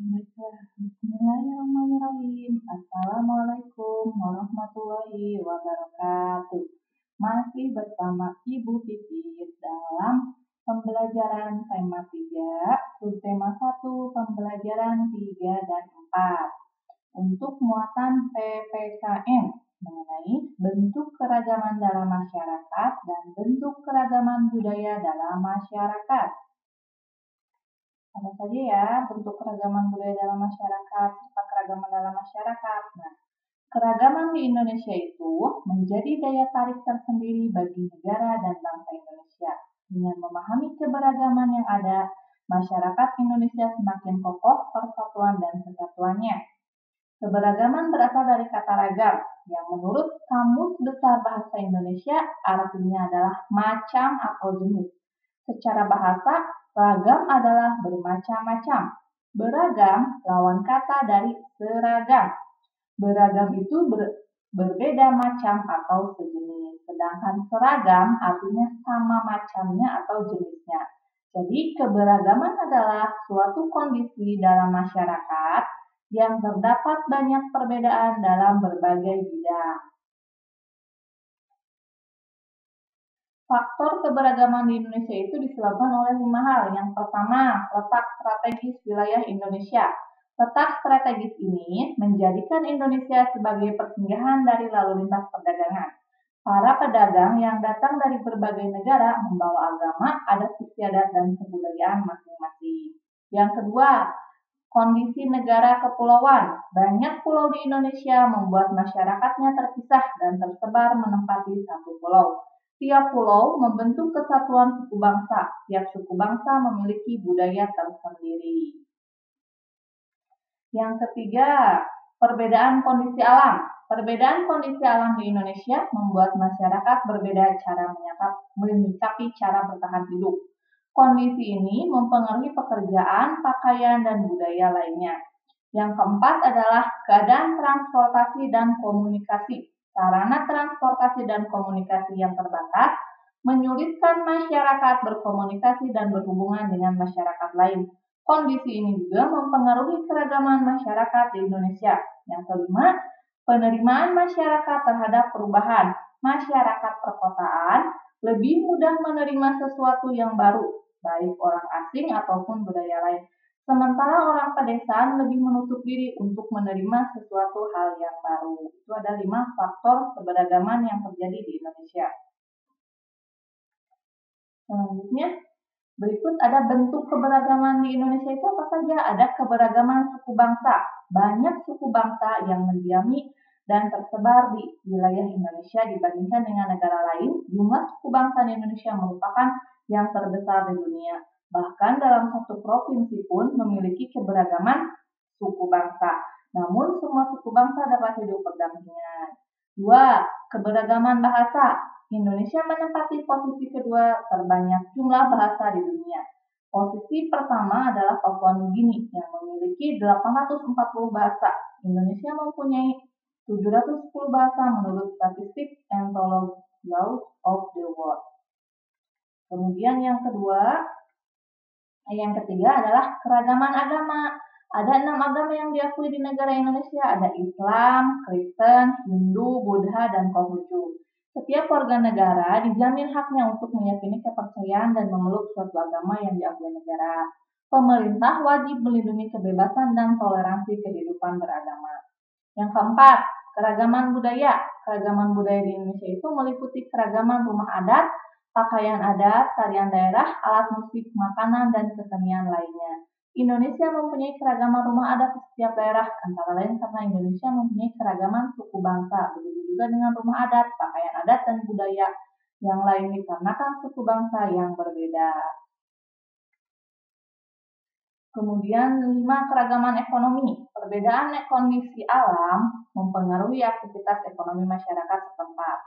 Baiklah, bismillahirrahmanirrahim. Assalamualaikum warahmatullahi wabarakatuh. Masih bersama Ibu Pipit dalam pembelajaran tema 3, subtema 1, pembelajaran 3 dan 4. Untuk muatan PPKM mengenai bentuk keragaman dalam masyarakat dan bentuk keragaman budaya dalam masyarakat. Apa saja ya bentuk keragaman budaya dalam masyarakat serta keragaman dalam masyarakat. Nah, keragaman di Indonesia itu menjadi daya tarik tersendiri bagi negara dan bangsa Indonesia. Dengan memahami keberagaman yang ada, masyarakat Indonesia semakin kokoh persatuan dan kesatuannya. Keberagaman berasal dari kata ragam, yang menurut Kamus Besar Bahasa Indonesia artinya adalah macam atau jenis. Secara bahasa, ragam adalah bermacam-macam. Beragam lawan kata dari seragam. Beragam itu berbeda macam atau sejenis. Sedangkan seragam artinya sama macamnya atau jenisnya. Jadi keberagaman adalah suatu kondisi dalam masyarakat yang terdapat banyak perbedaan dalam berbagai bidang. Faktor keberagaman di Indonesia itu disebabkan oleh 5 hal. Yang pertama, letak strategis wilayah Indonesia. Letak strategis ini menjadikan Indonesia sebagai persinggahan dari lalu lintas perdagangan. Para pedagang yang datang dari berbagai negara membawa agama, adat istiadat, dan kebudayaan masing-masing. Yang kedua, kondisi negara kepulauan. Banyak pulau di Indonesia membuat masyarakatnya terpisah dan tersebar menempati satu pulau. Tiap pulau membentuk kesatuan suku bangsa. Tiap suku bangsa memiliki budaya tersendiri. Yang ketiga, perbedaan kondisi alam. Perbedaan kondisi alam di Indonesia membuat masyarakat berbeda cara menyikapi cara bertahan hidup. Kondisi ini mempengaruhi pekerjaan, pakaian, dan budaya lainnya. Yang keempat adalah keadaan transportasi dan komunikasi. Sarana transportasi dan komunikasi yang terbatas menyulitkan masyarakat berkomunikasi dan berhubungan dengan masyarakat lain. Kondisi ini juga mempengaruhi keragaman masyarakat di Indonesia. Yang kelima, penerimaan masyarakat terhadap perubahan. Masyarakat perkotaan lebih mudah menerima sesuatu yang baru, baik orang asing ataupun budaya lain. Sementara orang pedesaan lebih menutup diri untuk menerima sesuatu hal yang baru. Itu ada 5 faktor keberagaman yang terjadi di Indonesia. Selanjutnya, berikut ada bentuk keberagaman di Indonesia itu apa saja? Ada keberagaman suku bangsa. Banyak suku bangsa yang mendiami dan tersebar di wilayah Indonesia dibandingkan dengan negara lain. Jumlah suku bangsa di Indonesia merupakan yang terbesar di dunia. Bahkan dalam satu provinsi pun memiliki keberagaman suku bangsa. Namun semua suku bangsa dapat hidup berdampingan. 2. Keberagaman bahasa. Indonesia menempati posisi kedua terbanyak jumlah bahasa di dunia. Posisi pertama adalah Papua Nugini yang memiliki 840 bahasa. Indonesia mempunyai 710 bahasa menurut statistik Anthropology of the World. Kemudian yang ketiga adalah keragaman agama. Ada 6 agama yang diakui di negara Indonesia. Ada Islam, Kristen, Hindu, Buddha, dan Konghucu. Setiap warga negara dijamin haknya untuk meyakini kepercayaan dan memeluk suatu agama yang diakui negara. Pemerintah wajib melindungi kebebasan dan toleransi kehidupan beragama. Yang keempat, keragaman budaya. Keragaman budaya di Indonesia itu meliputi keragaman rumah adat, pakaian adat, tarian daerah, alat musik, makanan, dan kesenian lainnya. Indonesia mempunyai keragaman rumah adat di setiap daerah, antara lain karena Indonesia mempunyai keragaman suku bangsa. Begitu juga dengan rumah adat, pakaian adat, dan budaya yang lain dikarenakan suku bangsa yang berbeda. Kemudian 5, keragaman ekonomi. Perbedaan kondisi alam mempengaruhi aktivitas ekonomi masyarakat setempat.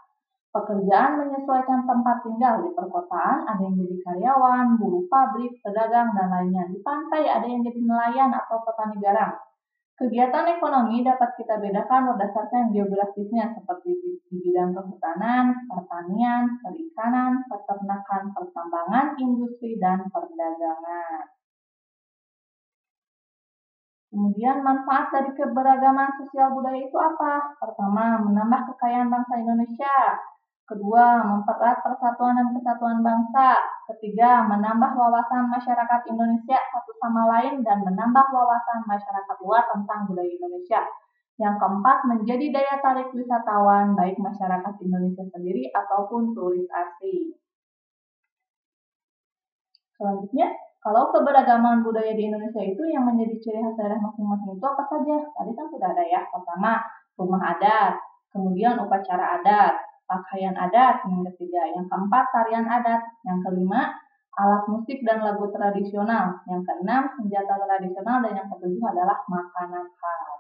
Pekerjaan menyesuaikan tempat tinggal. Di perkotaan ada yang jadi karyawan, buruh pabrik, pedagang, dan lainnya. Di pantai ada yang jadi nelayan atau petani garam. Kegiatan ekonomi dapat kita bedakan berdasarkan geografisnya seperti di bidang kehutanan, pertanian, perikanan, peternakan, pertambangan, industri, dan perdagangan. Kemudian manfaat dari keberagaman sosial budaya itu apa? Pertama, menambah kekayaan bangsa Indonesia. Kedua, mempererat persatuan dan kesatuan bangsa. Ketiga, menambah wawasan masyarakat Indonesia satu sama lain dan menambah wawasan masyarakat luar tentang budaya Indonesia. Yang keempat, menjadi daya tarik wisatawan baik masyarakat Indonesia sendiri ataupun turis asing. Selanjutnya, kalau keberagaman budaya di Indonesia itu yang menjadi ciri khas daerah masing-masing itu apa saja? Tadi kan sudah ada ya. Pertama, rumah adat, kemudian upacara adat, pakaian adat, yang ketiga. Yang keempat, tarian adat. Yang kelima, alat musik dan lagu tradisional. Yang keenam, senjata tradisional. Dan yang ketujuh adalah makanan khas.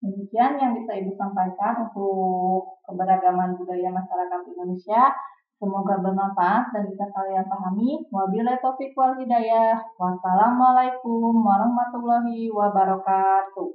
Demikian yang bisa Ibu sampaikan untuk keberagaman budaya masyarakat Indonesia. Semoga bermanfaat dan bisa kalian pahami. Wabillahi taufiq wal hidayah. Wassalamualaikum warahmatullahi wabarakatuh.